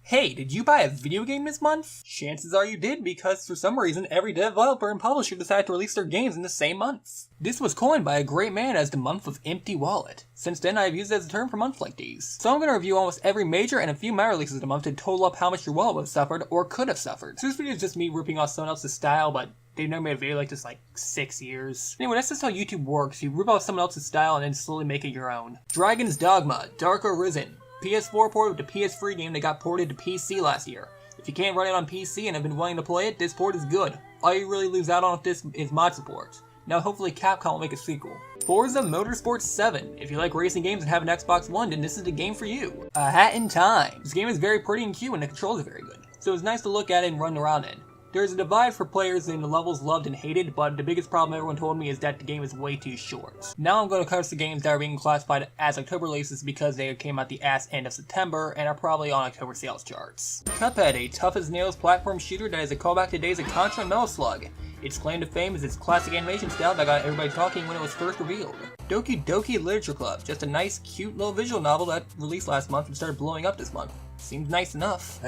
Hey, did you buy a video game this month? Chances are you did, because for some reason every developer and publisher decided to release their games in the same month. This was coined by a great man as the month of empty wallet. Since then I've used it as a term for months like these. So I'm going to review almost every major and a few minor releases of the month to total up how much your wallet would have suffered or could have suffered. So this video is just me ripping off someone else's style, but they've never made a video like this in like 6 years. Anyway, that's just how YouTube works. You rip off someone else's style and then slowly make it your own. Dragon's Dogma, Dark Arisen. PS4 port with the PS3 game that got ported to PC last year. If you can't run it on PC and have been wanting to play it, this port is good. All you really lose out on with this is mod support. Now hopefully Capcom will make a sequel. Forza Motorsport 7. If you like racing games and have an Xbox One, then this is the game for you. A Hat in Time. This game is very pretty and cute and the controls are very good. So it's nice to look at it and run around in. There's a divide for players in the levels loved and hated, but the biggest problem everyone told me is that the game is way too short. Now I'm going to cover the games that are being classified as October releases because they came out the end of September and are probably on October sales charts. Cuphead, a tough-as-nails platform shooter that is a callback to Days of Contra and Metal Slug. Its claim to fame is its classic animation style that got everybody talking when it was first revealed. Doki Doki Literature Club, just a nice, cute little visual novel that released last month and started blowing up this month. Seems nice enough.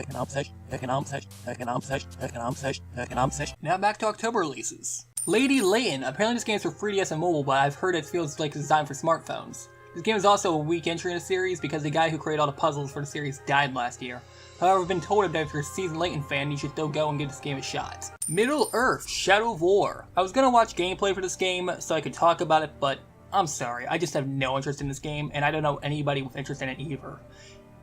Now back to October releases. Lady Layton. Apparently this game is for 3DS and mobile, but I've heard it feels like it's designed for smartphones. This game is also a weak entry in the series because the guy who created all the puzzles for the series died last year. However, I've been told that if you're a seasoned Layton fan, you should still go and give this game a shot. Middle-earth, Shadow of War. I was gonna watch gameplay for this game so I could talk about it, but I'm sorry, I just have no interest in this game, and I don't know anybody with interest in it either.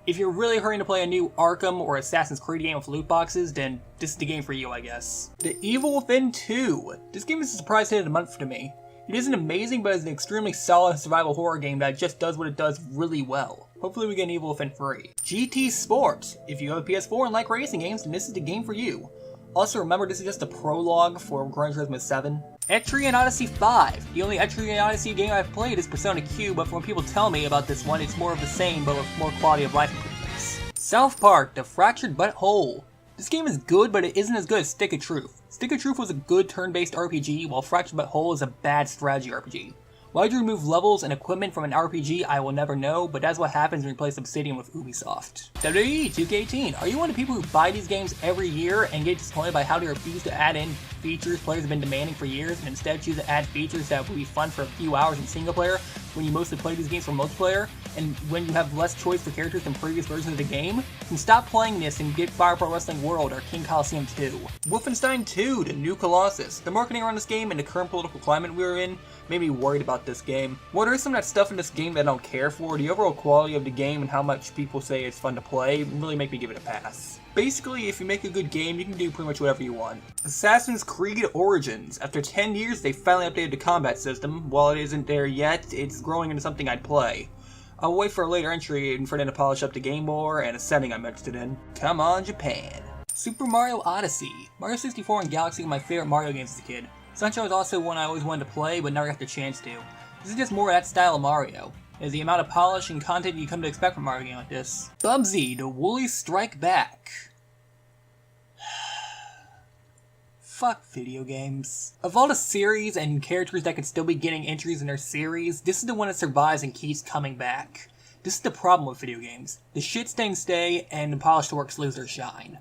If you're really hurrying to play a new Arkham or Assassin's Creed game with loot boxes, then this is the game for you, I guess. The Evil Within 2. This game is a surprise hit of the month to me. It isn't amazing, but it's an extremely solid survival horror game that just does what it does really well. Hopefully we get an Evil Within 3. GT Sport. If you have a PS4 and like racing games, then this is the game for you. Also remember, this is just a prologue for Gran Turismo 7. Etrian Odyssey 5. The only Etrian Odyssey game I've played is Persona Q, but from when people tell me about this one, it's more of the same, but with more quality of life improvements. South Park, The Fractured But Whole. This game is good, but it isn't as good as Stick of Truth. Stick of Truth was a good turn-based RPG, while Fractured But Whole is a bad strategy RPG. Why'd you remove levels and equipment from an RPG, I will never know, but that's what happens when you replace Obsidian with Ubisoft. WWE 2K18. Are you one of the people who buy these games every year and get disappointed by how they refuse to add in features players have been demanding for years, and instead choose to add features that will be fun for a few hours in single player when you mostly play these games for multiplayer, and when you have less choice for characters than previous versions of the game? Then stop playing this and get Fire Pro Wrestling World or King Coliseum 2. Wolfenstein 2, The New Colossus. The marketing around this game and the current political climate we're in made me worried about this game. While there is some of that stuff in this game that I don't care for, the overall quality of the game and how much people say it's fun to play really make me give it a pass. Basically, if you make a good game, you can do pretty much whatever you want. Assassin's Creed Origins. After 10 years, they finally updated the combat system. While it isn't there yet, it's growing into something I'd play. I'll wait for a later entry and for them to polish up the game more and a setting I'm interested in. Come on, Japan. Super Mario Odyssey. Mario 64 and Galaxy are my favorite Mario games as a kid. Sunshine was also one I always wanted to play, but never got the chance to. This is just more of that style of Mario. Is the amount of polish and content you come to expect from a Mario game like this. Bubsy, The Woolies Strike Back. Fuck video games. Of all the series and characters that could still be getting entries in their series, this is the one that survives and keeps coming back. This is the problem with video games. The shit stains stay, and the polished works lose their shine.